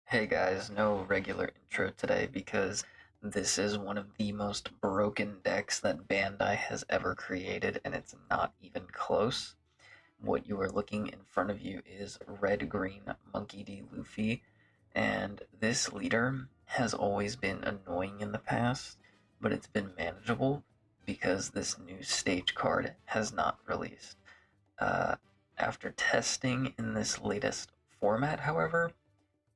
Hey guys, no regular intro today because this is one of the most broken decks that Bandai has ever created, and it's not even close. What you are looking in front of you is Red Green Monkey D. Luffy, and this leader has always been annoying in the past, but it's been manageable because this new stage card has not released. Uh, After testing in this latest format, however,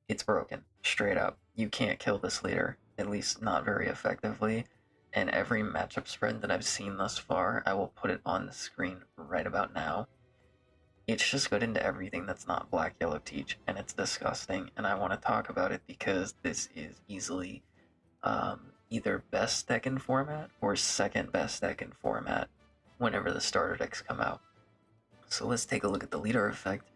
it's broken, straight up. You can't kill this leader, at least not very effectively. And every matchup spread that I've seen thus far, I will put it on the screen right about now. It's just good into everything that's not black yellow teach, and it's disgusting. And I want to talk about it because this is easily either best deck in format or second best deck in format whenever the starter decks come out. So let's take a look at the leader effect.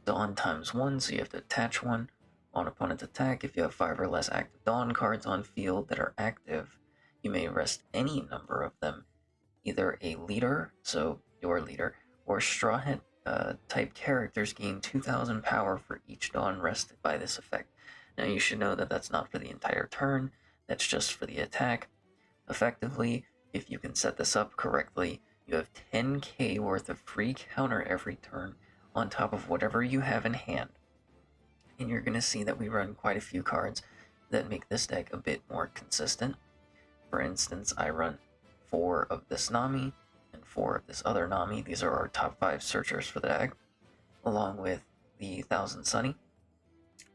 Dawn times 1, so you have to attach one. On opponent's attack, if you have 5 or less active Dawn cards on field that are active, you may rest any number of them, either a leader, so your leader, or Straw Hat type characters gain 2,000 power for each Dawn rested by this effect. Now you should know that that's not for the entire turn, that's just for the attack. Effectively, if you can set this up correctly, you have 10k worth of free counter every turn on top of whatever you have in hand. And you're going to see that we run quite a few cards that make this deck a bit more consistent. For instance, I run 4 of this Nami and 4 of this other Nami. These are our top 5 searchers for the deck, along with the Thousand Sunny.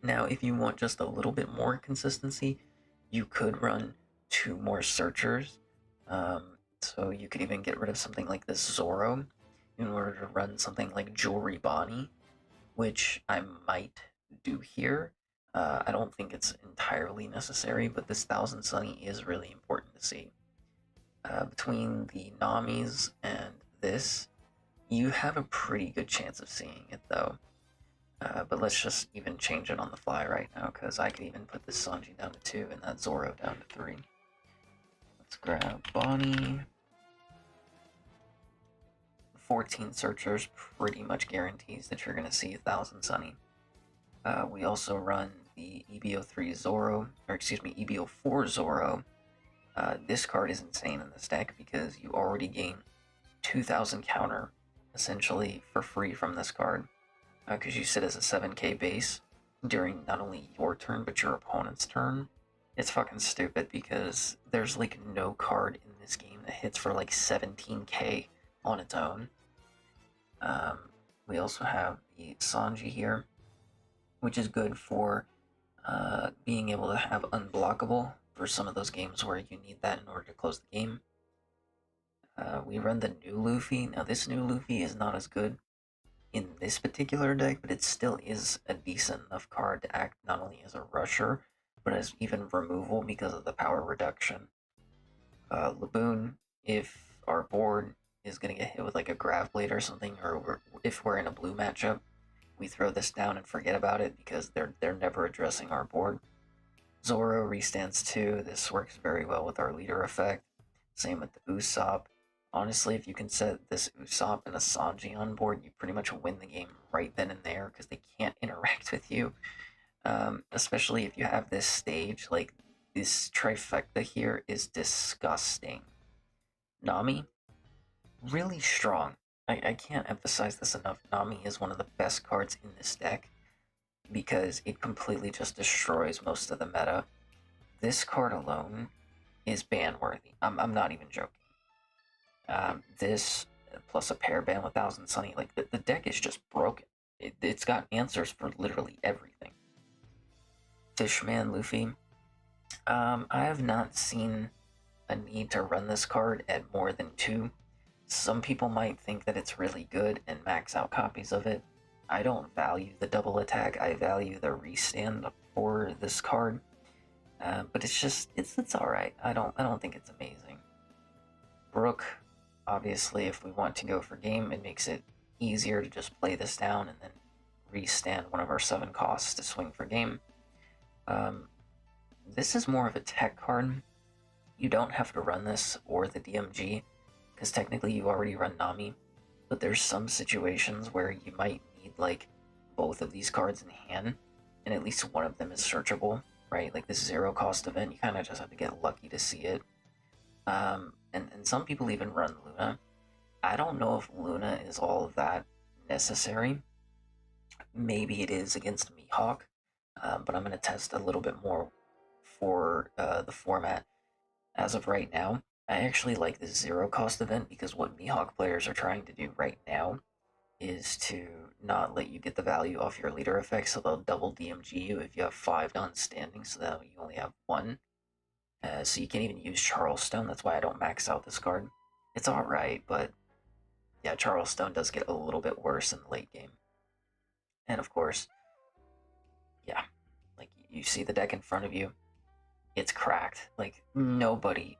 Now, if you want just a little bit more consistency, you could run 2 more searchers. So you could even get rid of something like this Zoro in order to run something like Jewelry Bonnie, which I might do here. I don't think it's entirely necessary, but this Thousand Sunny is really important to see. Between the Namis and this, you have a pretty good chance of seeing it though. But let's just even change it on the fly right now, because I could even put this Sanji down to 2 and that Zoro down to 3. Let's grab Bonnie. 14 searchers pretty much guarantees that you're going to see a Thousand Sunny. We also run the EBO3 Zoro, or excuse me, EBO4 Zoro. This card is insane in this deck because you already gain 2,000 counter, essentially, for free from this card. Because you sit as a 7k base during not only your turn, but your opponent's turn. It's fucking stupid because there's like no card in this game that hits for like 17k on its own. We also have the Sanji here, which is good for being able to have unblockable for some of those games where you need that in order to close the game. We run the new Luffy. Now this new Luffy is not as good in this particular deck, but it still is a decent enough card to act not only as a rusher, but as even removal because of the power reduction. Laboon, if our board is going to get hit with like a Grav Blade or something, or if we're in a blue matchup, we throw this down and forget about it because they're never addressing our board. Zoro restands 2. This works very well with our leader effect. Same with the Usopp. Honestly, if you can set this Usopp and a Sanji on board, you pretty much win the game right then and there because they can't interact with you. Especially if you have this stage, like this trifecta here is disgusting. Nami, really strong. I can't emphasize this enough. Nami is one of the best cards in this deck because it completely just destroys most of the meta. This card alone is ban worthy. I'm not even joking. This plus a pair ban with Thousand Sunny, like the deck is just broken. It's got answers for literally everything. Fishman Luffy. I have not seen a need to run this card at more than 2. Some people might think that it's really good and max out copies of it. I don't value the double attack. I value the restand for this card. But it's all right. I don't think it's amazing. Brook, obviously, if we want to go for game, it makes it easier to just play this down and then restand one of our 7 costs to swing for game. This is more of a tech card. You don't have to run this or the DMG, because technically you already run Nami, but there's some situations where you might need like both of these cards in hand. and at least one of them is searchable, right? Like this zero cost event, you kind of just have to get lucky to see it. And some people even run Luna. I don't know if Luna is all of that necessary. Maybe it is against Mihawk, but I'm going to test a little bit more for the format. As of right now, I actually like this zero cost event because what Mihawk players are trying to do right now is to not let you get the value off your leader effect, so they'll double DMG you if you have 5 dons standing, so that you only have 1. So you can't even use Charleston. That's why I don't max out this card. It's alright, but yeah, Charleston does get a little bit worse in the late game. And of course, yeah, like you see the deck in front of you, it's cracked. Like nobody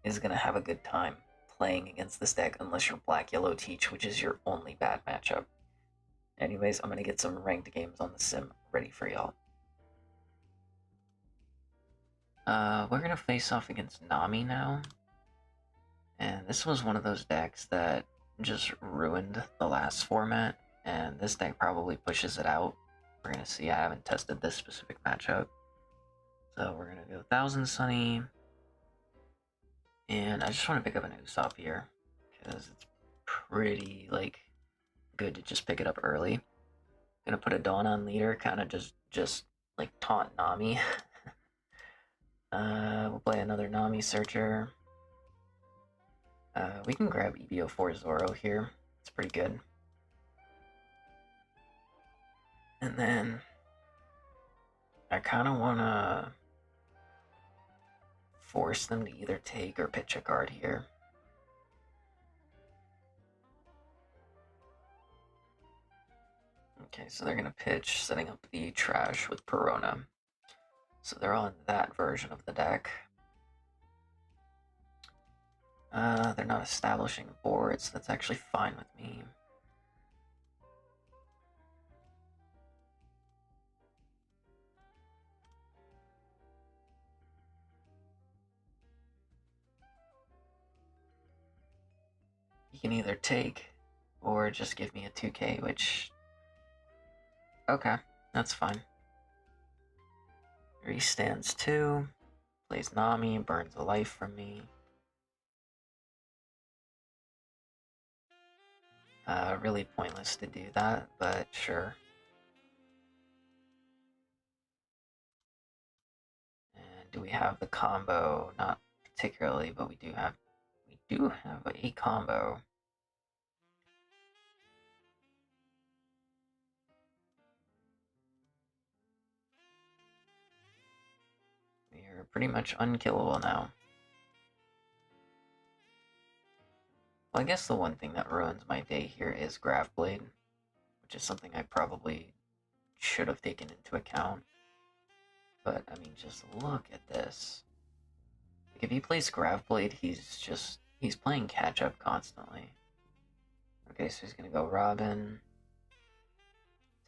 is gonna have a good time playing against this deck unless you're Black Yellow Teach, which is your only bad matchup. Anyways, I'm gonna get some ranked games on the sim ready for y'all. We're gonna face off against Nami now. And this was one of those decks that just ruined the last format, and this deck probably pushes it out. We're gonna see. I haven't tested this specific matchup. So we're gonna go 1000 Sunny. And I just want to pick up an Usopp here, because it's pretty, like, good to just pick it up early. Gonna put a Dawn on leader, kind of just like, taunt Nami. We'll play another Nami Searcher. We can grab EBO4 Zoro here. It's pretty good. And then I kind of want to force them to either take or pitch a card here. Okay, so they're going to pitch, setting up the trash with Perona. So they're on that version of the deck. They're not establishing boards. That's actually fine with me. You can either take or just give me a 2k, which... Okay, that's fine. Here he stands 2, plays Nami, burns a life from me. Really pointless to do that, but sure. And do we have the combo? Not particularly, but we do have a combo. We are pretty much unkillable now. Well, I guess the one thing that ruins my day here is Grav Blade, which is something I probably should have taken into account. But, I mean, just look at this. Like, if he plays Grav Blade, he's playing catch-up constantly. Okay, so he's gonna go Robin,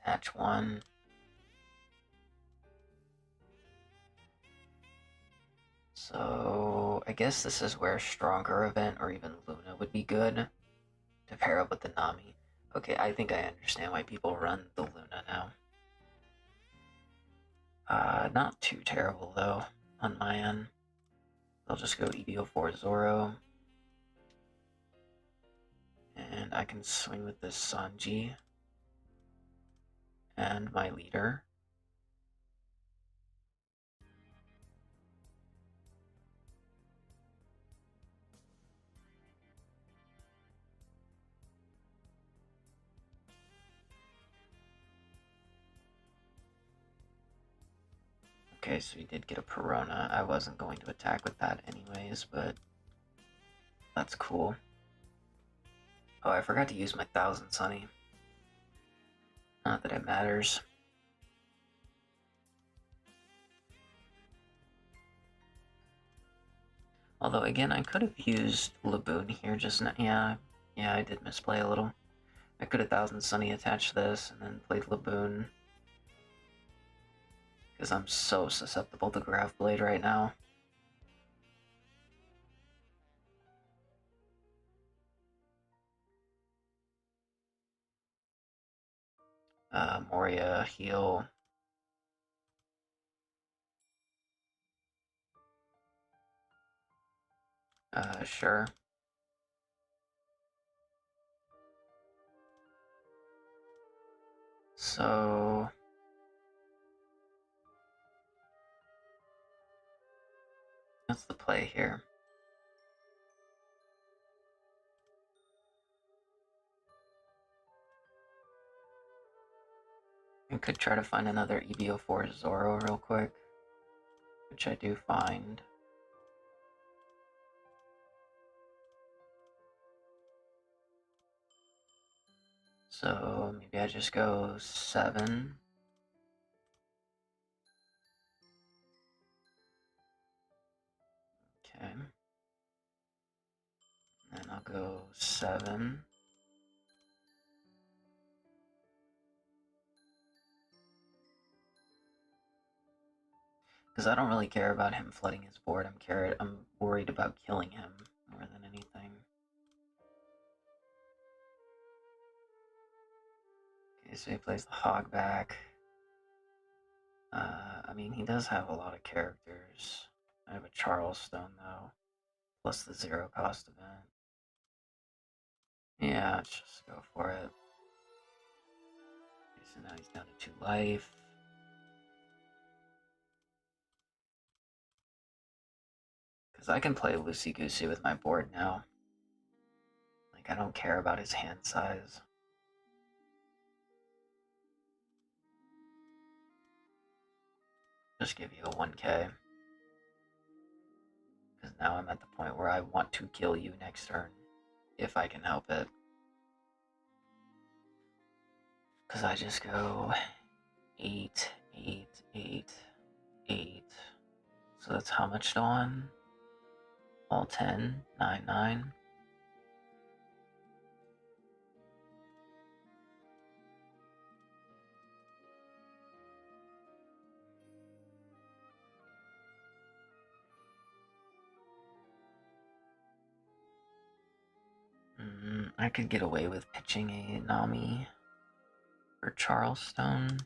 attach 1. So, I guess this is where Stronger Event or even Luna would be good to pair up with the Nami. Okay, I think I understand why people run the Luna now. Not too terrible, though, on my end. I'll just go EBO4 Zoro. And I can swing with this Sanji. And my leader. Okay, so he did get a Perona. I wasn't going to attack with that anyways, but that's cool. Oh, I forgot to use my 1000 Sunny. Not that it matters. Although, again, I could have used Laboon here just now. Yeah, I did misplay a little. I could have 1000 Sunny attached this and then played Laboon. Because I'm so susceptible to Grav Blade right now. Moria heal. Sure. So what's the play here? I could try to find another EBO4 Zoro real quick, which I do find. So maybe I just go 7. Okay. And I'll go 7. Because I don't really care about him flooding his board. I'm worried about killing him more than anything. Okay, so he plays the hog back. I mean, he does have a lot of characters. I have a Charleston, though, plus the 0 cost event. Yeah, let's just go for it. Okay, so now he's down to 2 life. Because I can play loosey-goosey with my board now. Like, I don't care about his hand size. Just give you a 1k. Because now I'm at the point where I want to kill you next turn, if I can help it. Because I just go 8, 8, 8, 8. So that's how much on? All 10, 9, 9. I could get away with pitching a Nami for Charleston.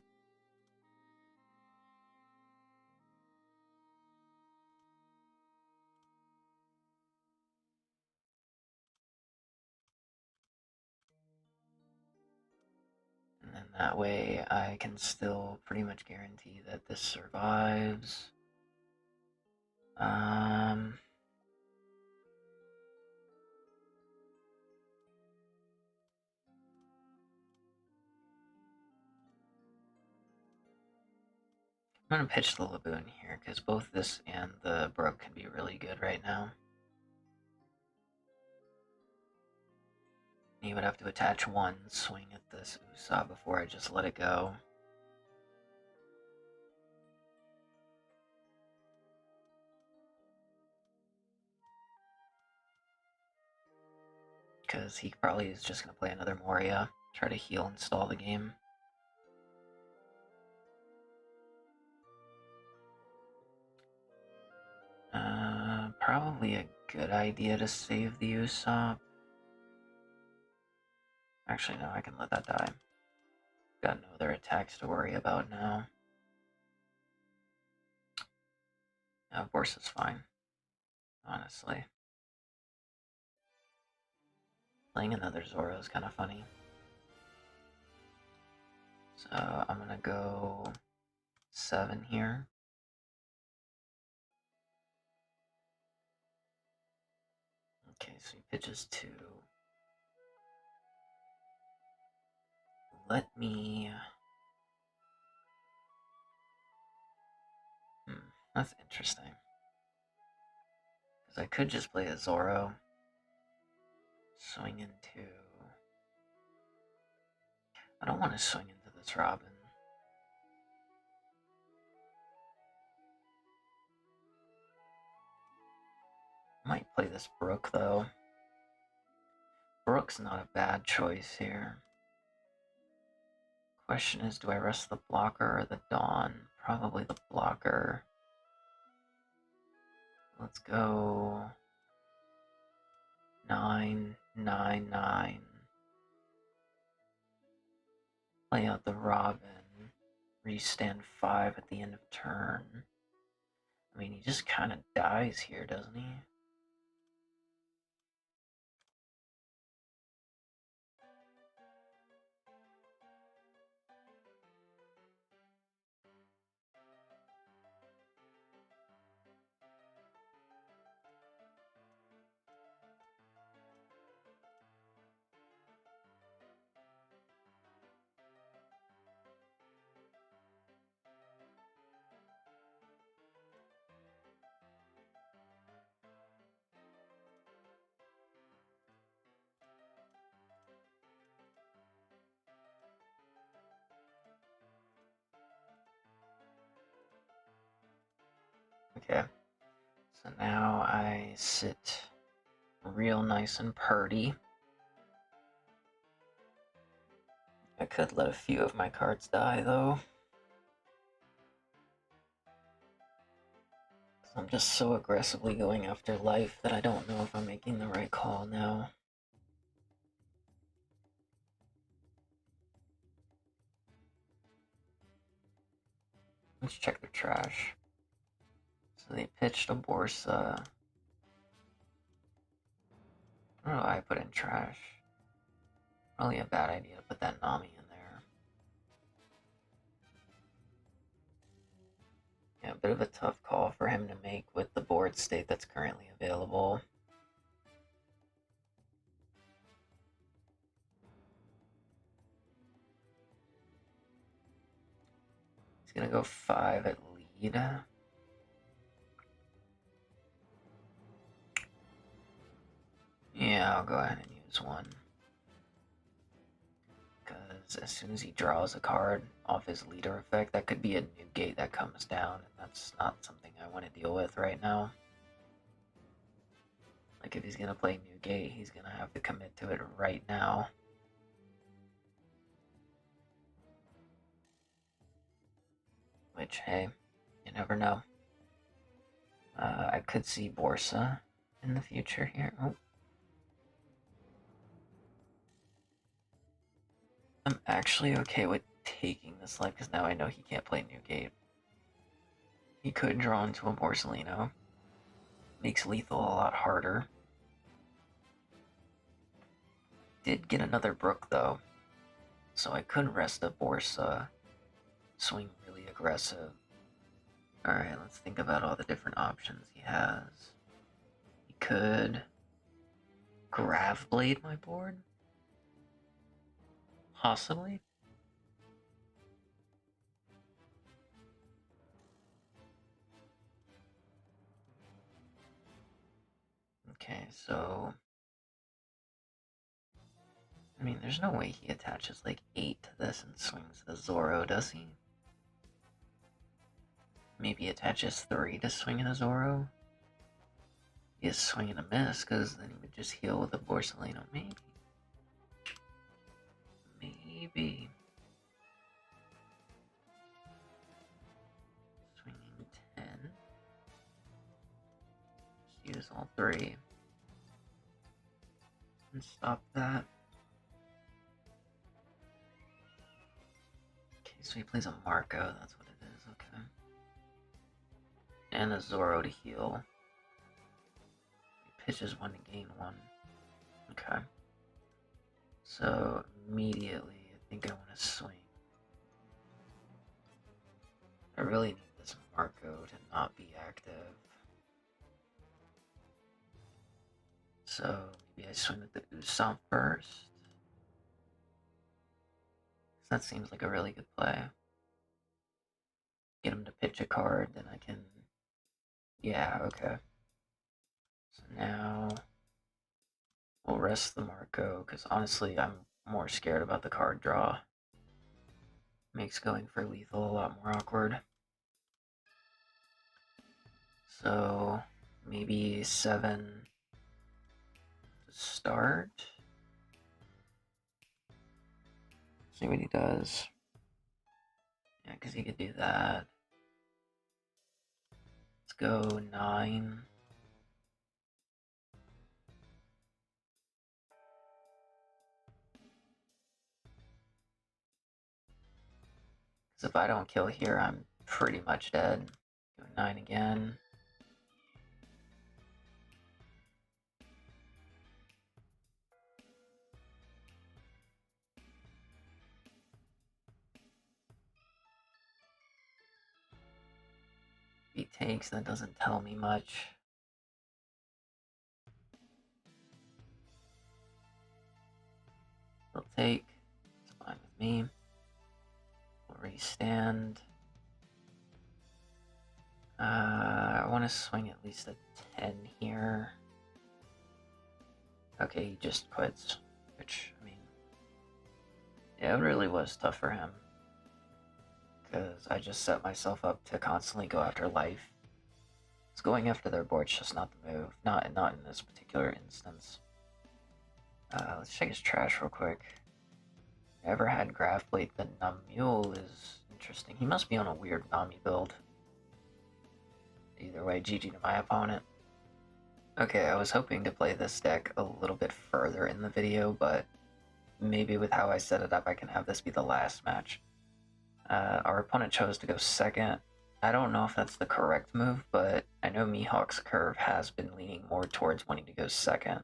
And then that way I can still pretty much guarantee that this survives. I'm gonna pitch the Laboon here, because both this and the Brook can be really good right now. You would have to attach 1 swing at this Usopp before I just let it go. Because he probably is just gonna play another Moria, try to heal and stall the game. Probably a good idea to save the Usopp. Actually, no, I can let that die. Got no other attacks to worry about now. Of course, it's fine. Honestly. Playing another Zoro is kind of funny. So I'm gonna go 7 here. Okay, so he pitches 2. Let me... That's interesting. Because I could just play a Zoro. Swing into... I don't want to swing into this Robin. Might play this Brook, though. Brook's not a bad choice here. Question is, do I rest the blocker or the Dawn? Probably the blocker. Let's go 9, 9, 9. Play out the Robin. Restand 5 at the end of turn. I mean, he just kind of dies here, doesn't he? Okay, so now I sit real nice and purty. I could let a few of my cards die, though. I'm just so aggressively going after life that I don't know if I'm making the right call now. Let's check the trash. So they pitched a Borsa. What do I put in trash? Probably a bad idea to put that Nami in there. Yeah, a bit of a tough call for him to make with the board state that's currently available. He's gonna go 5 at lead. Yeah, I'll go ahead and use 1. Because as soon as he draws a card off his leader effect, that could be a new gate that comes down, and that's not something I want to deal with right now. Like, if he's gonna play new gate, he's gonna have to commit to it right now. Which, hey, you never know. I could see Borsa in the future here. Oh. I'm actually okay with taking this life because now I know he can't play new gate. He could draw into a Borsalino. Makes lethal a lot harder. Did get another Brook though, so I could rest a Borsa, swing really aggressive. Alright, let's think about all the different options he has. He could Grav Blade my board? Possibly? Okay, so I mean, there's no way he attaches like 8 to this and swings the Zoro, does he? Maybe attaches 3 to swing in a Zoro? He is swing and a miss, because then he would just heal with a Borsalino. Maybe. Maybe. Swinging 10. Just use all 3. And stop that. Okay, so he plays a Marco, that's what it is, okay. And a Zoro to heal. He pitches 1 to gain 1. Okay. So immediately, I think I want to swing. I really need this Marco to not be active. So maybe I swing with the Usopp first. That seems like a really good play. Get him to pitch a card, then I can... Yeah, okay. So now we'll rest the Marco, because honestly, I'm more scared about the card draw. Makes going for lethal a lot more awkward. So maybe 7 to start. See what he does. Yeah, because he could do that. Let's go 9. Because if I don't kill here, I'm pretty much dead. Go 9 again. If he takes, that doesn't tell me much. He'll take. It's fine with me. We'll restand. I want to swing at least a 10 here. Okay, he just quits. Which, I mean, yeah, it really was tough for him. Because I just set myself up to constantly go after life. It's going after their board's just not the move. Not in this particular instance. Let's check his trash real quick. Never had Graph Plate. The Namule is interesting. He must be on a weird Nami build. Either way, GG to my opponent. Okay, I was hoping to play this deck a little bit further in the video, but maybe with how I set it up, I can have this be the last match. Our opponent chose to go second. I don't know if that's the correct move, but I know Mihawk's curve has been leaning more towards wanting to go second.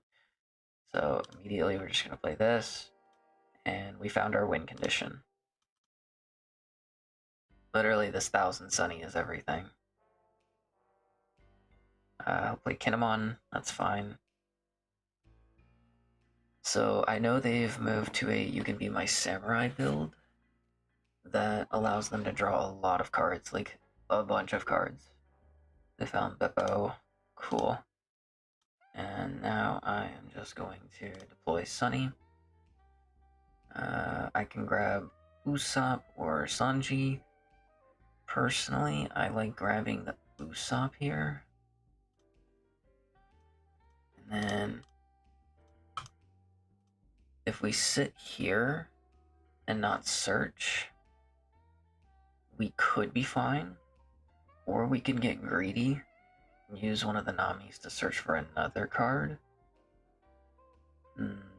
So immediately we're just going to play this, and we found our win condition. Literally, this 1000 Sunny is everything. I'll play Kinemon, that's fine. So I know they've moved to a You Can Be My Samurai build that allows them to draw a lot of cards, like a bunch of cards. They found Beppo, cool. And now I am just going to deploy Sunny. I can grab Usopp or Sanji. Personally, I like grabbing the Usopp here. And then if we sit here and not search, we could be fine. Or we can get greedy and use one of the Namis to search for another card.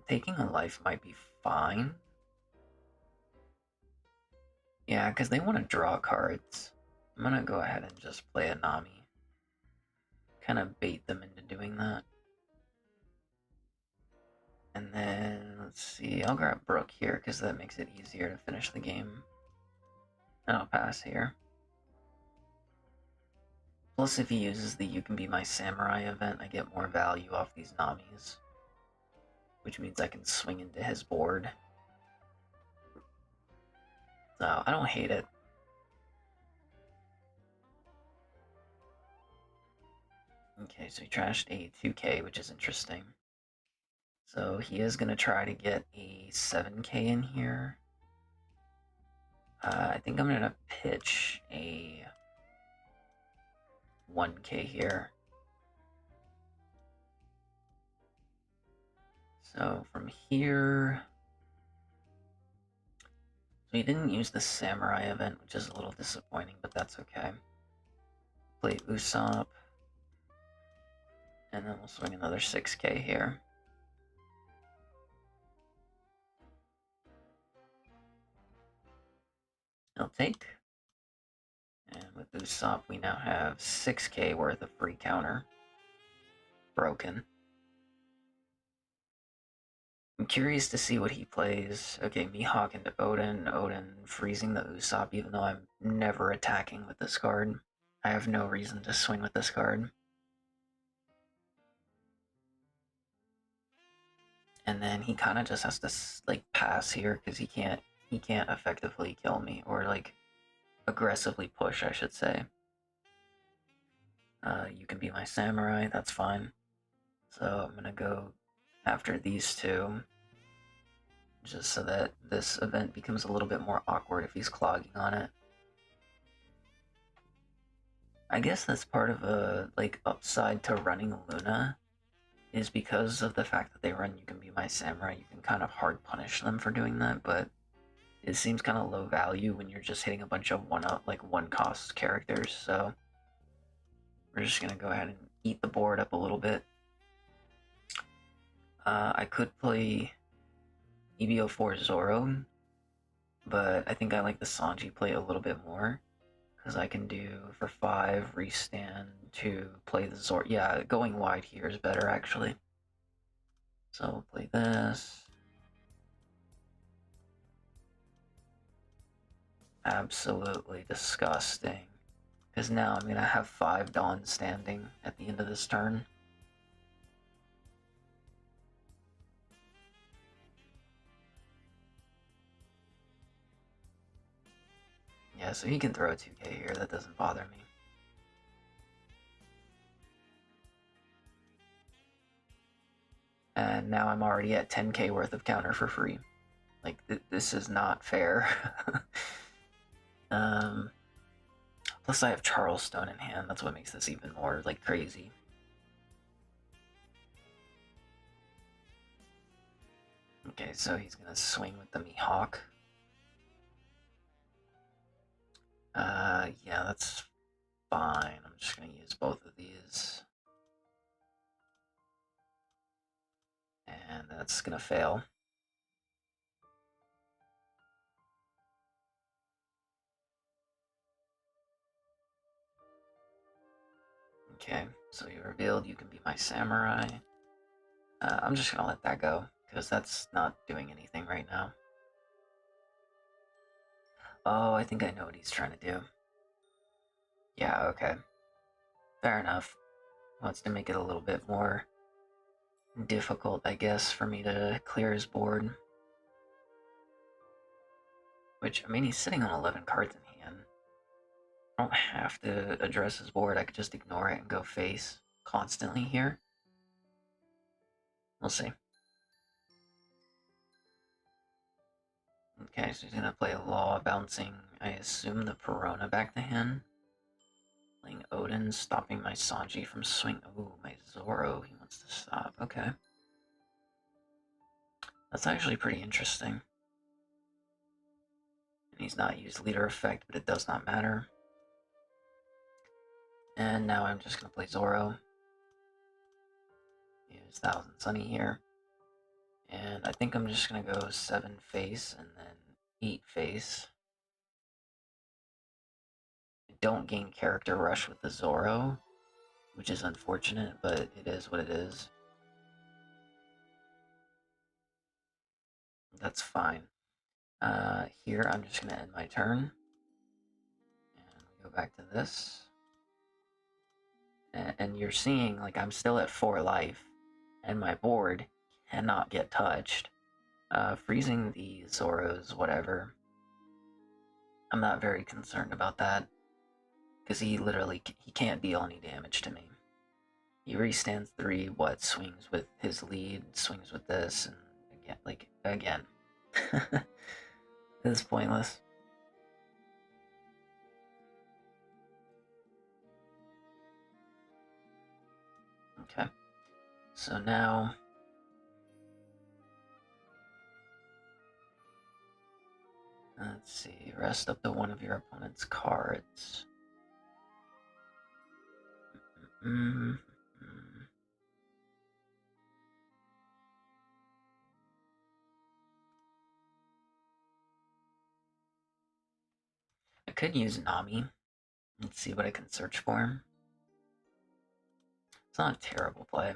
Taking a life might be fine. Yeah, because they want to draw cards. I'm going to go ahead and just play a Nami. Kind of bait them into doing that. And then, let's see, I'll grab Brook here because that makes it easier to finish the game. And I'll pass here. Plus, if he uses the You Can Be My Samurai event, I get more value off these Namis. Which means I can swing into his board. So, I don't hate it. Okay, so he trashed a 2k, which is interesting. So he is going to try to get a 7k in here. I think I'm going to pitch a 1k here. So from here... So he didn't use the Samurai event, which is a little disappointing, but that's okay. Play Usopp. And then we'll swing another 6k here. He'll take. And with Usopp, we now have 6k worth of free counter. Broken. I'm curious to see what he plays. Okay, Mihawk into Odin. Odin freezing the Usopp, even though I'm never attacking with this card. I have no reason to swing with this card. And then he kind of just has to like pass here because he can't effectively kill me, or like aggressively push, I should say. You Can Be My Samurai, that's fine. So I'm gonna go after these two, just so that this event becomes a little bit more awkward if he's clogging on it. I guess that's part of a like upside to running Luna, is because of the fact that they run You Can Be My Samurai, you can kind of hard punish them for doing that, but it seems kind of low value when you're just hitting a bunch of one cost characters, so we're just gonna go ahead and eat the board up a little bit. I could play EBO4 Zoro, but I think I like the Sanji play a little bit more, because I can do for 5 restand to play the Zoro. Yeah, going wide here is better actually. So we'll play this. Absolutely disgusting. Because now I'm going to have 5 Dawn standing at the end of this turn. Yeah, so he can throw a 2k here, that doesn't bother me. And now I'm already at 10k worth of counter for free. Like, this is not fair. Plus I have Charleston in hand, that's what makes this even more, like, crazy. Okay, so he's gonna swing with the Mihawk. Yeah, that's fine. I'm just gonna use both of these. And that's gonna fail. Okay, so you revealed you can be my samurai. I'm just gonna let that go, because that's not doing anything right now. Oh, I think I know what he's trying to do. Yeah, okay. Fair enough. Wants to make it a little bit more difficult, I guess, for me to clear his board. Which, I mean, he's sitting on 11 cards in hand. I don't have to address his board, I could just ignore it and go face constantly here. We'll see. Okay, so he's gonna play Law, bouncing, I assume, the Perona back to hand. Playing Odin, stopping my Sanji from swing. Ooh, my Zoro, he wants to stop. Okay. That's actually pretty interesting. And he's not used leader effect, but it does not matter. And now I'm just gonna play Zoro. Use Thousand Sunny here. And I think I'm just gonna go 7 face and then 8 face. I don't gain character rush with the Zoro, which is unfortunate, but it is what it is. That's fine. Here I'm just gonna end my turn. And we go back to this. And you're seeing, like, I'm still at 4 life, and my board cannot get touched. Freezing the Zoros, whatever. I'm not very concerned about that, because he can't deal any damage to me. He restands 3, swings with his lead, swings with this, and again. This is pointless. Okay. So now... let's see, rest up to one of your opponent's cards. I could use Nami and see what I can search for. It's not a terrible play.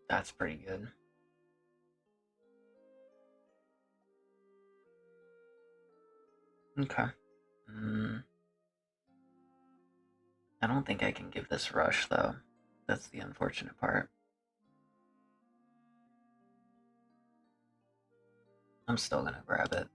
That's pretty good. Okay. I don't think I can give this rush, though. That's the unfortunate part. I'm still gonna grab it.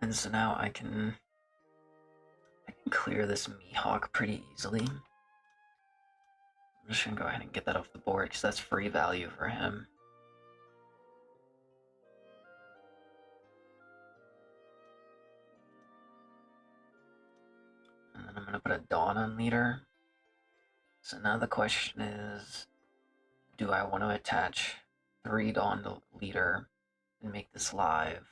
And so now I can clear this Mihawk pretty easily. I'm just gonna go ahead and get that off the board, because that's free value for him. And then I'm gonna put a Dawn on leader. So now the question is, do I want to attach 3 Dawn to leader and make this live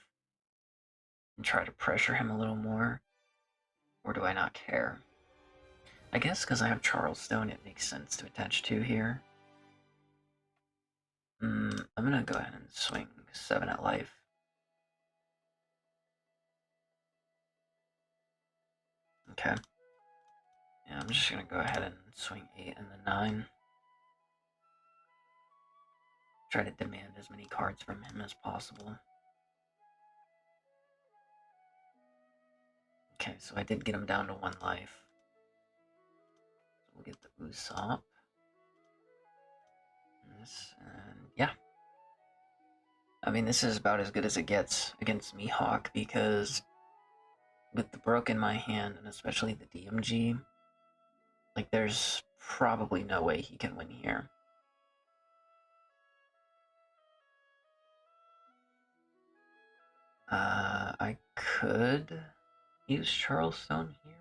and try to pressure him a little more? Or do I not care? I guess because I have Charleston, it makes sense to attach 2 here. I'm gonna go ahead and swing 7 at life. Okay. Yeah, I'm just gonna go ahead and swing 8 and then 9. Try to demand as many cards from him as possible. Okay, so I did get him down to 1 life. So we'll get the Usopp. This, and yeah. I mean, this is about as good as it gets against Mihawk, because with the Brook in my hand, and especially the DMG, like, there's probably no way he can win here. I could use Charlestone here.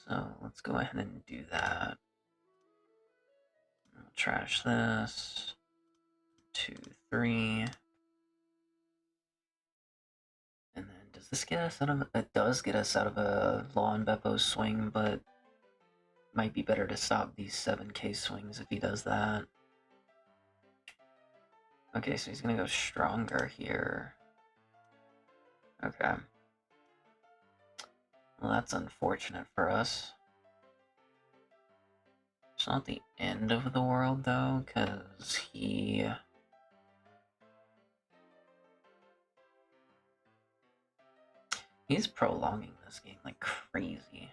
So let's go ahead and do that. I'll trash this. 2, 3. And then does this get us out of... It does get us out of a Law and Beppo swing, but might be better to stop these 7k swings if he does that. Okay, so he's gonna go stronger here. Okay. Well, that's unfortunate for us. It's not the end of the world, though, because he's prolonging this game like crazy.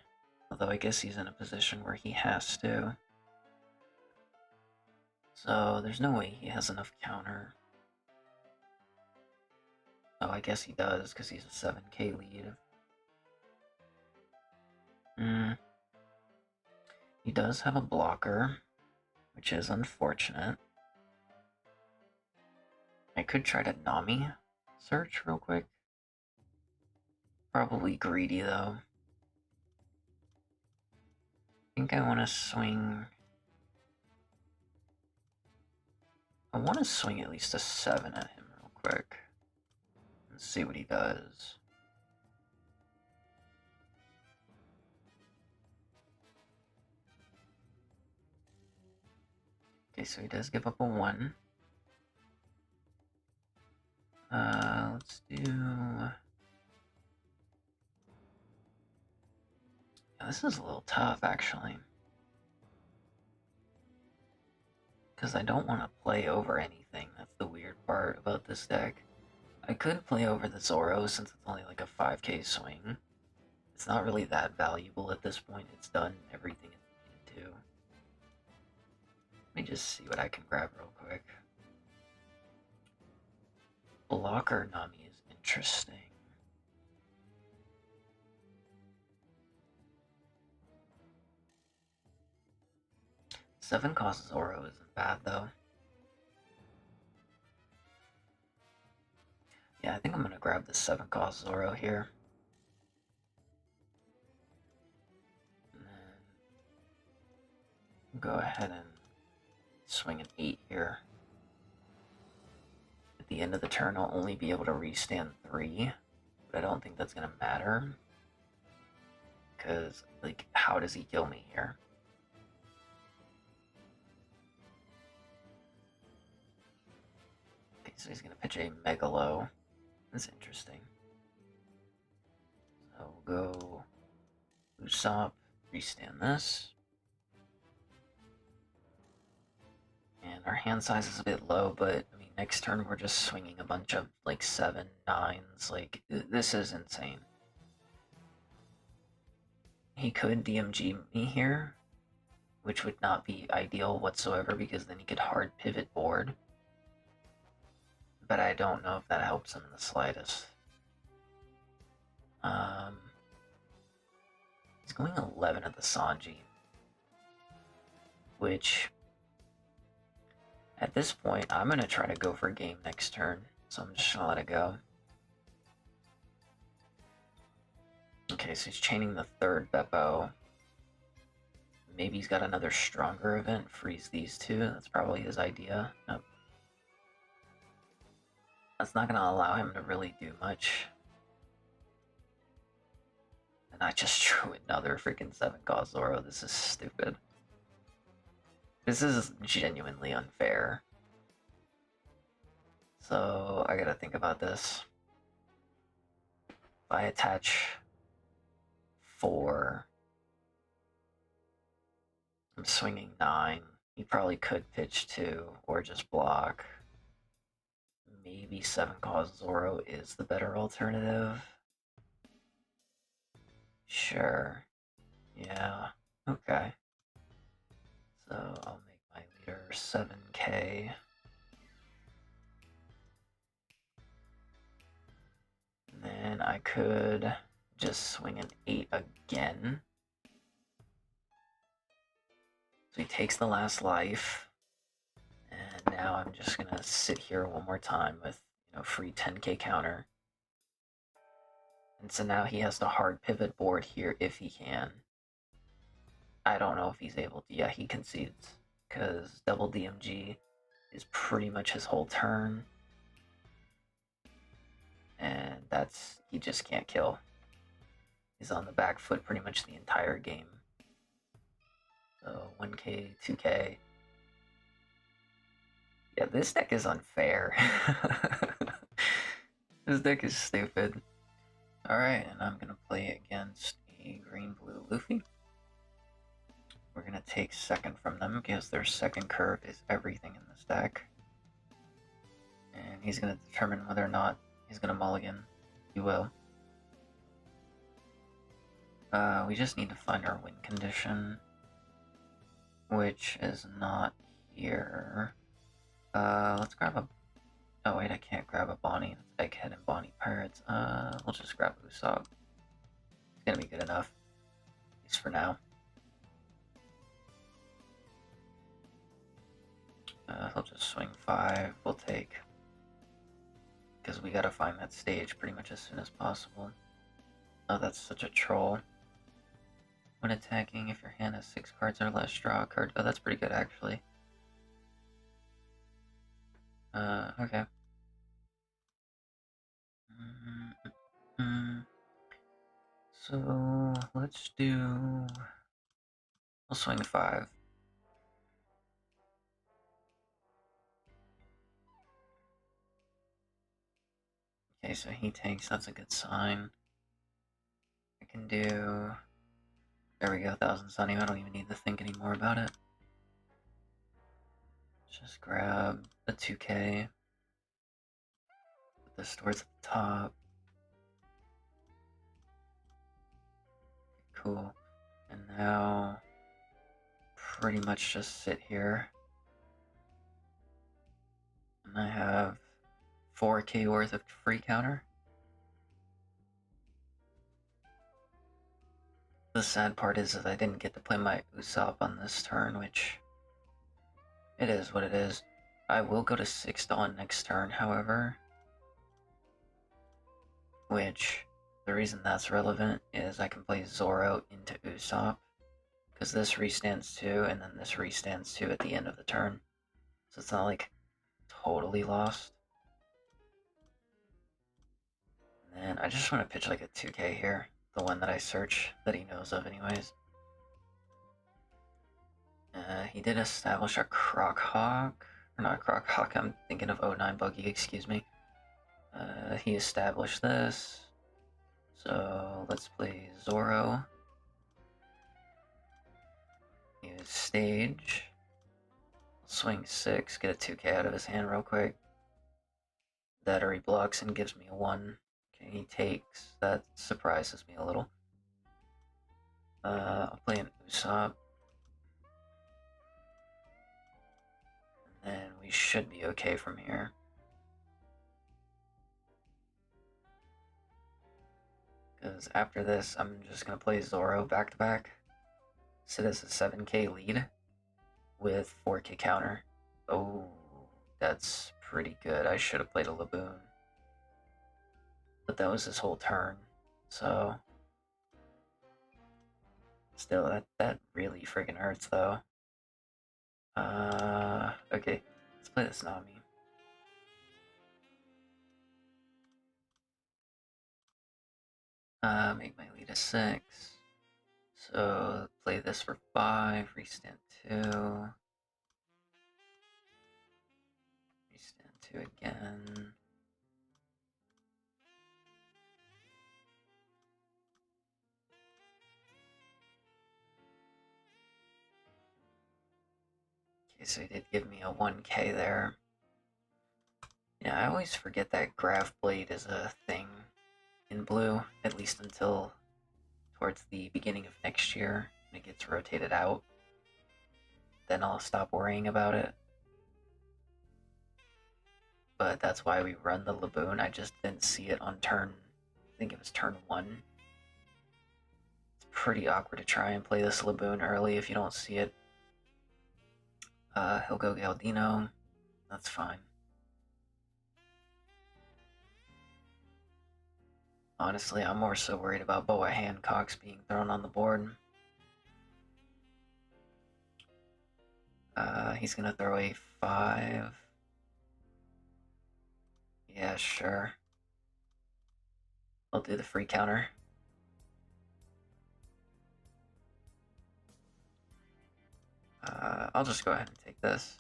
Although I guess he's in a position where he has to. So there's no way he has enough counter. Oh, I guess he does, because he's a 7k lead. He does have a blocker, which is unfortunate. I could try to Nami search real quick. Probably greedy, though. I think I want to swing... I want to swing at least a 7 at him real quick. And see what he does. Okay, so he does give up a 1. Let's do... Yeah, this is a little tough, actually. Because I don't want to play over anything. That's the weird part about this deck. I could play over the Zoro since it's only like a 5k swing. It's not really that valuable at this point. It's done everything it needed to. Let me just see what I can grab real quick. Blocker Nami is interesting. Seven cost Zoro isn't bad though. Yeah, I think I'm gonna grab the 7 cost Zoro here. And then go ahead and swing an 8 here. At the end of the turn, I'll only be able to restand 3, but I don't think that's gonna matter. Because, like, how does he kill me here? Okay, so he's gonna pitch a Megalo. That's interesting. So we'll go Usopp, restand this. And our hand size is a bit low, but I mean, next turn we're just swinging a bunch of like 7, 9s. Like, this is insane. He could DMG me here, which would not be ideal whatsoever because then he could hard pivot board. But I don't know if that helps him in the slightest. He's going 11 at the Sanji, which at this point I'm gonna try to go for a game next turn, so I'm just gonna let it go. Okay, so he's chaining the 3rd Beppo. Maybe he's got another stronger event, freeze these 2. That's probably his idea. Nope. That's not gonna allow him to really do much. And I just drew another freaking 7 cost Zoro. This is stupid. This is genuinely unfair. So I gotta think about this. If I attach 4, I'm swinging 9. He probably could pitch 2 or just block. Maybe 7 cost Zoro is the better alternative. Sure. Yeah. Okay. So I'll make my leader 7k. then I could just swing an 8 again. So he takes the last life. And now I'm just gonna sit here one more time with, free 10k counter. And so now he has the hard pivot board here if he can. I don't know if he's able to. Yeah, he concedes. Because double DMG is pretty much his whole turn. And he just can't kill. He's on the back foot pretty much the entire game. So 1k, 2k. Yeah, this deck is unfair. This deck is stupid. Alright, and I'm gonna play against a green-blue Luffy. We're gonna take second from them because their second curve is everything in this deck. And he's gonna determine whether or not he's gonna mulligan. He will. We just need to find our win condition, which is not here. Let's grab a... Oh wait, I can't grab a Bonnie. That's Egghead and Bonnie Pirates. We'll just grab Usopp. It's gonna be good enough. At least for now. He'll just swing 5. We'll take. Because we gotta find that stage pretty much as soon as possible. Oh, that's such a troll. When attacking, if your hand has 6 cards or less, draw a card. Oh, that's pretty good, actually. Okay. So, let's do... We'll swing 5. Okay, so he takes, that's a good sign. I can do... There we go, 1000 Sunny. I don't even need to think anymore about it. Just grab the 2k. Put the stores at the top. Cool. And now... pretty much just sit here. And I have 4k worth of free counter. The sad part is that I didn't get to play my Usopp on this turn, which... It is what it is. I will go to 6 Dawn next turn, however. Which, the reason that's relevant is I can play Zoro into Usopp. Because this restands 2, and then this restands 2 at the end of the turn. So it's not like totally lost. And then I just want to pitch like a 2k here. The one that I search, that he knows of anyways. He did establish a Croc Hawk. Or not Croc Hawk, I'm thinking of 09 Buggy, excuse me. He established this. So let's play Zoro. Use stage. Swing 6, get a 2k out of his hand real quick. That or he blocks and gives me a 1. Okay, he takes. That surprises me a little. I'll play an Usopp. And then we should be okay from here. Because after this, I'm just going to play Zoro back-to-back. Sit as a 7k lead with 4k counter. Oh, that's pretty good. I should have played a Laboon. But that was his whole turn, so... Still, that really friggin' hurts, though. Okay, let's play this Nami. Make my lead a 6. So, play this for 5, restand 2. Restand 2 again. Okay, so he did give me a 1k there. Yeah, I always forget that Graph Blade is a thing in blue, at least until towards the beginning of next year when it gets rotated out. Then I'll stop worrying about it. But that's why we run the Laboon. I just didn't see it on turn think it was turn 1. It's pretty awkward to try and play this Laboon early if you don't see it. He'll go Galdino. That's fine. Honestly, I'm more so worried about Boa Hancock's being thrown on the board. He's gonna throw a 5. Yeah, sure. I'll do the free counter. I'll just go ahead and take this.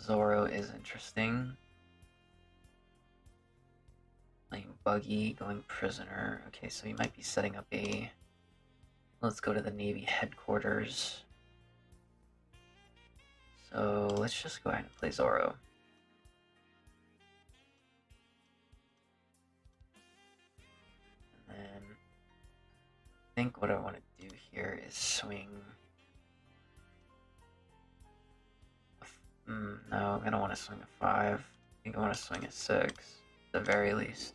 Zoro is interesting. Playing Buggy, going prisoner. Okay, so he might be setting up a... Let's go to the Navy headquarters. So let's just go ahead and play Zoro. And then I think what I want to do here is swing... No, I don't want to swing a 5. I think I want to swing a 6, at the very least.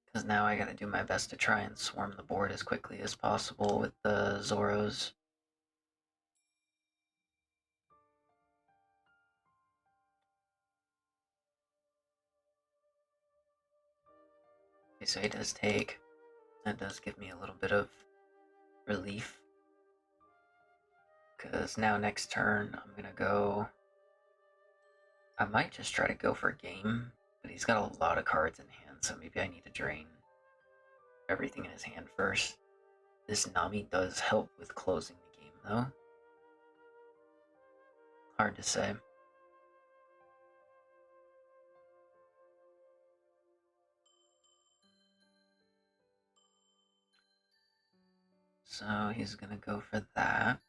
Because now I gotta do my best to try and swarm the board as quickly as possible with the Zoros. Okay, so he does take. That does give me a little bit of relief. Because now next turn, I'm gonna go... I might just try to go for a game, but he's got a lot of cards in hand, so maybe I need to drain everything in his hand first. This Nami does help with closing the game, though. Hard to say. So he's gonna go for that.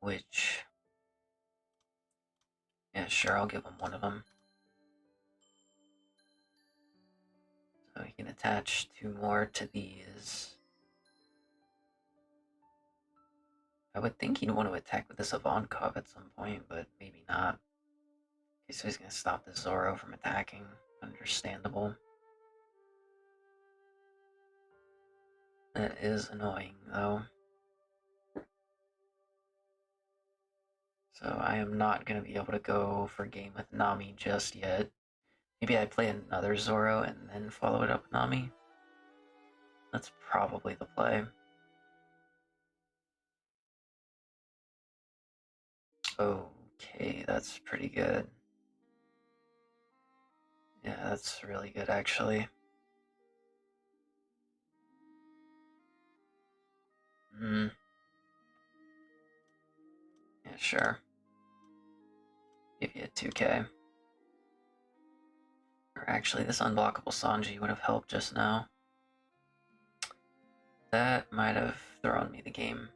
Which... Yeah, sure, I'll give him one of them. So he can attach 2 more to these. I would think he'd want to attack with this Ivankov at some point, but maybe not. Okay, so he's gonna stop the Zoro from attacking. Understandable. That is annoying, though. So I am not going to be able to go for game with Nami just yet. Maybe I play another Zoro and then follow it up with Nami. That's probably the play. Okay, that's pretty good. Yeah, that's really good, actually. Yeah, sure. Give you a 2K. Or actually, this unblockable Sanji would have helped just now. That might have thrown me the game.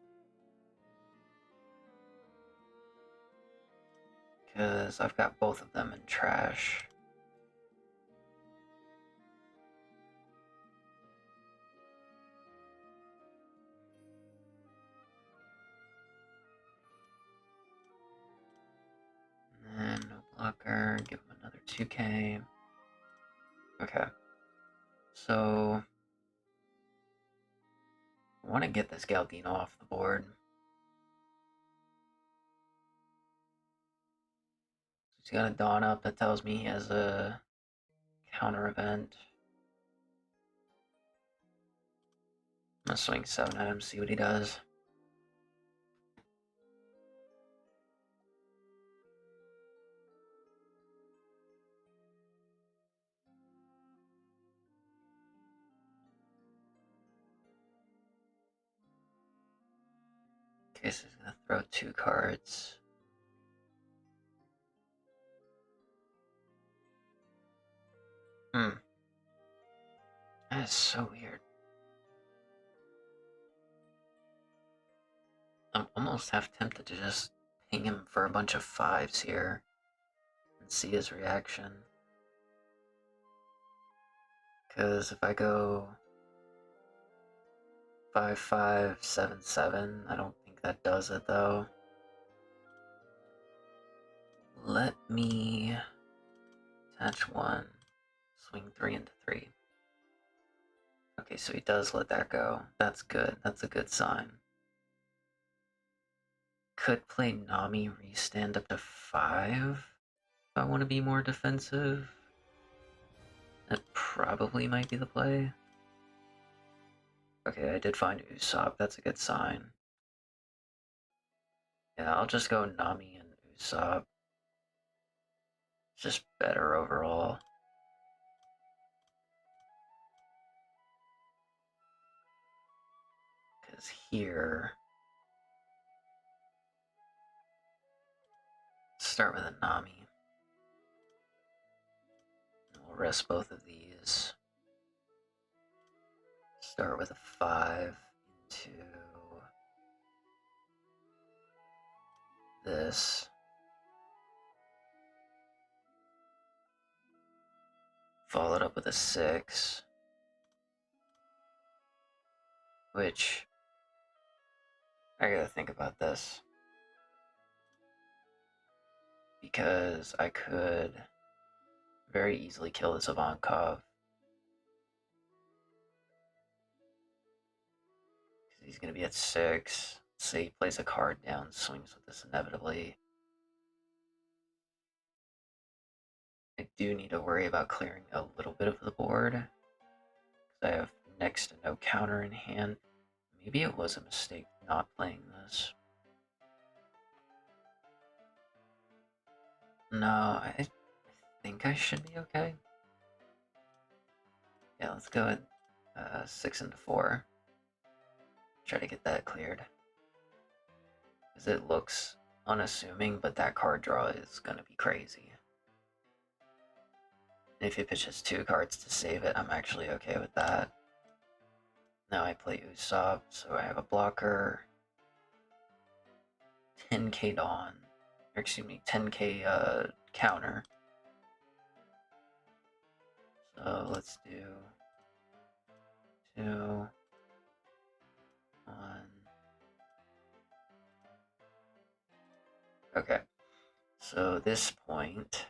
Because I've got both of them in trash. And no blocker, give him another 2K. Okay. So I want to get this Galdino off the board. He's got a Dawn up that tells me he has a counter event. I'm gonna swing 7 at him, see what he does. Okay, so he's gonna throw 2 cards. That is so weird. I'm almost half tempted to just ping him for a bunch of 5s here and see his reaction. Because if I go 5.5.7.7. I don't think that does it though. Let me attach 1, swing 3 into 3. Okay, so he does let that go. That's good. That's a good sign. Could play Nami restand up to 5 if I want to be more defensive. That probably might be the play. Okay, I did find Usopp. That's a good sign. Yeah, I'll just go Nami and Usopp. It's just better overall. Because here... Start with a Nami. We'll rest both of these. Start with a 5 into this. Followed up with a 6. Which, I gotta think about this. Because I could very easily kill this Ivankov. He's gonna be at 6. Let's say he plays a card down, swings with this inevitably. I do need to worry about clearing a little bit of the board. Because I have next to no counter in hand. Maybe it was a mistake not playing this. No, I think I should be okay. Yeah, let's go at 6 into 4. Try to get that cleared. Because it looks unassuming, but that card draw is gonna be crazy. And if he pitches 2 cards to save it, I'm actually okay with that. Now I play Usopp, so I have a blocker. 10k Dawn. Or excuse me, 10k counter. So let's do 2, 1. Okay. So this point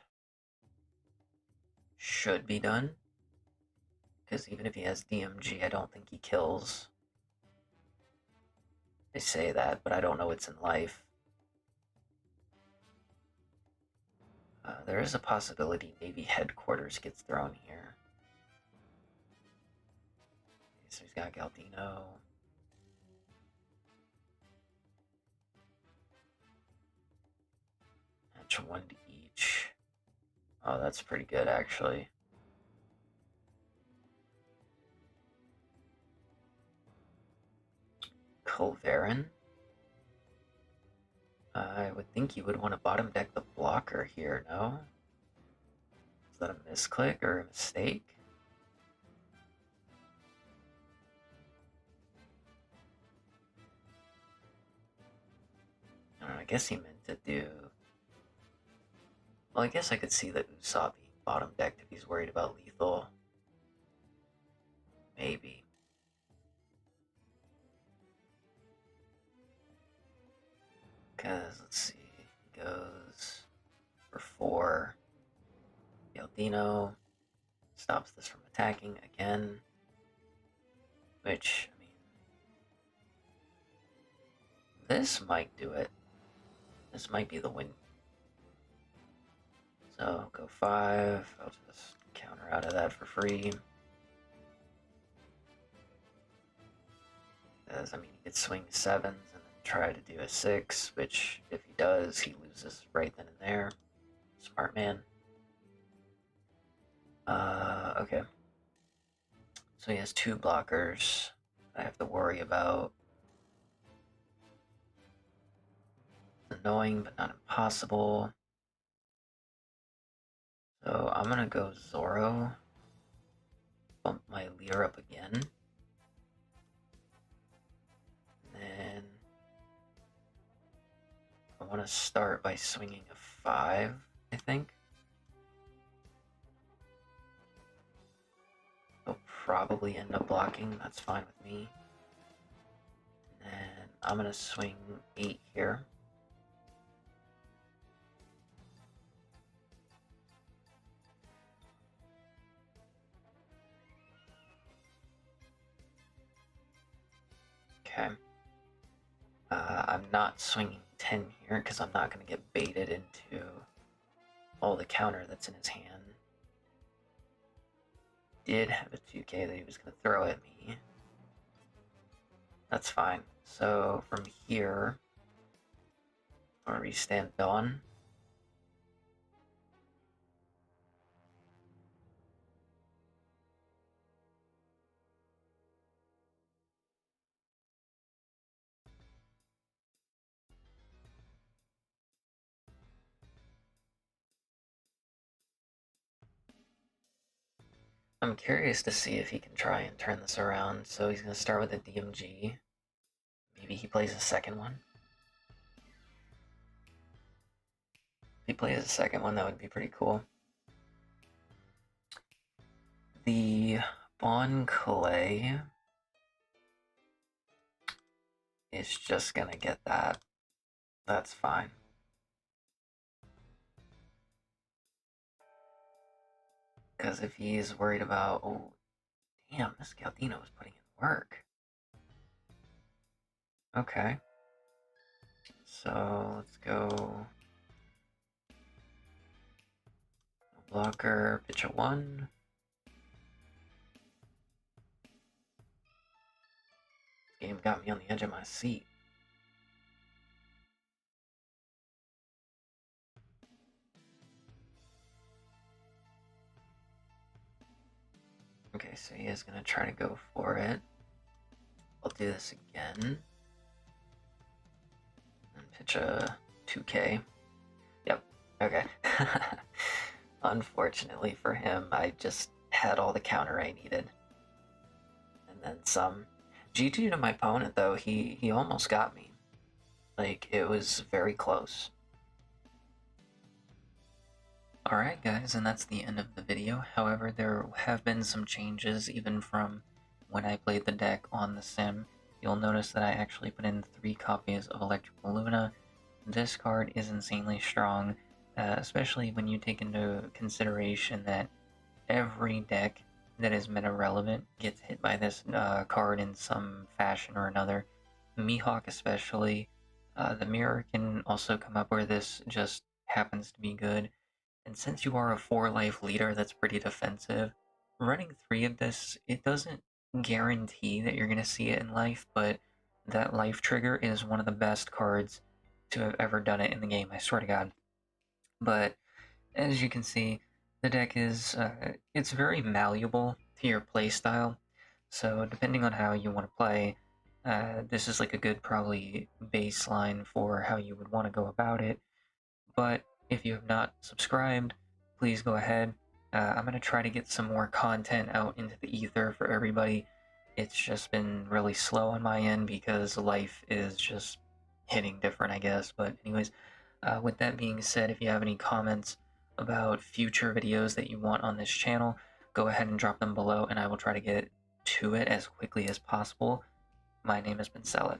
should be done. Because even if he has DMG, I don't think he kills. They say that, but I don't know what's in life. There is a possibility Navy headquarters gets thrown here. Okay, so he's got Galdino. Match 1 to each. Oh, that's pretty good, actually. Culverin. I would think you would want to bottom deck the blocker here, no? Is that a misclick or a mistake? I guess he meant to do... Well, I guess I could see that Usopp being bottom decked if he's worried about lethal. Maybe. Because, let's see, he goes for 4. Galdino stops this from attacking again. Which, I mean, this might do it. This might be the win. So, go 5. I'll just counter out of that for free. Because, I mean, he could swing 7s and then try to do a 6, which, if he does, he loses right then and there. Smart man. Okay. So he has 2 blockers I have to worry about. Annoying, but not impossible. So I'm gonna go Zoro. Bump my Lear up again. And then I want to start by swinging a 5, I think. He'll probably end up blocking, that's fine with me. And I'm gonna swing 8 here. Okay. I'm not swinging 10 here because I'm not going to get baited into all the counter that's in his hand. Did have a 2K that he was going to throw at me. That's fine. So from here, I'm going to restand Dawn. I'm curious to see if he can try and turn this around. So he's going to start with a DMG. Maybe he plays a second one. If he plays a second one, that would be pretty cool. The Bon Clay is just going to get that. That's fine. Because if he's worried about, oh, damn, this Galdino is putting in work. Okay. So let's go. Blocker, pitch a 1. This game got me on the edge of my seat. Okay, so he is going to try to go for it. I'll do this again. And pitch a 2K. Yep, okay. Unfortunately for him, I just had all the counter I needed. And then some. G2 to my opponent, though, he almost got me. Like, it was very close. Alright guys, and that's the end of the video. However, there have been some changes even from when I played the deck on the sim. You'll notice that I actually put in 3 copies of Electrical Luna. This card is insanely strong, especially when you take into consideration that every deck that is meta relevant gets hit by this card in some fashion or another. Mihawk especially. The mirror can also come up where this just happens to be good. And since you are a 4-life leader that's pretty defensive, running 3 of this, it doesn't guarantee that you're going to see it in life, but that life trigger is one of the best cards to have ever done it in the game, I swear to God. But as you can see, the deck is, it's very malleable to your playstyle, so depending on how you want to play, this is like a good probably baseline for how you would want to go about it. But if you have not subscribed, please go ahead. I'm going to try to get some more content out into the ether for everybody. It's just been really slow on my end because life is just hitting different, I guess. But anyways, with that being said, if you have any comments about future videos that you want on this channel, go ahead and drop them below and I will try to get to it as quickly as possible. My name has been Salet.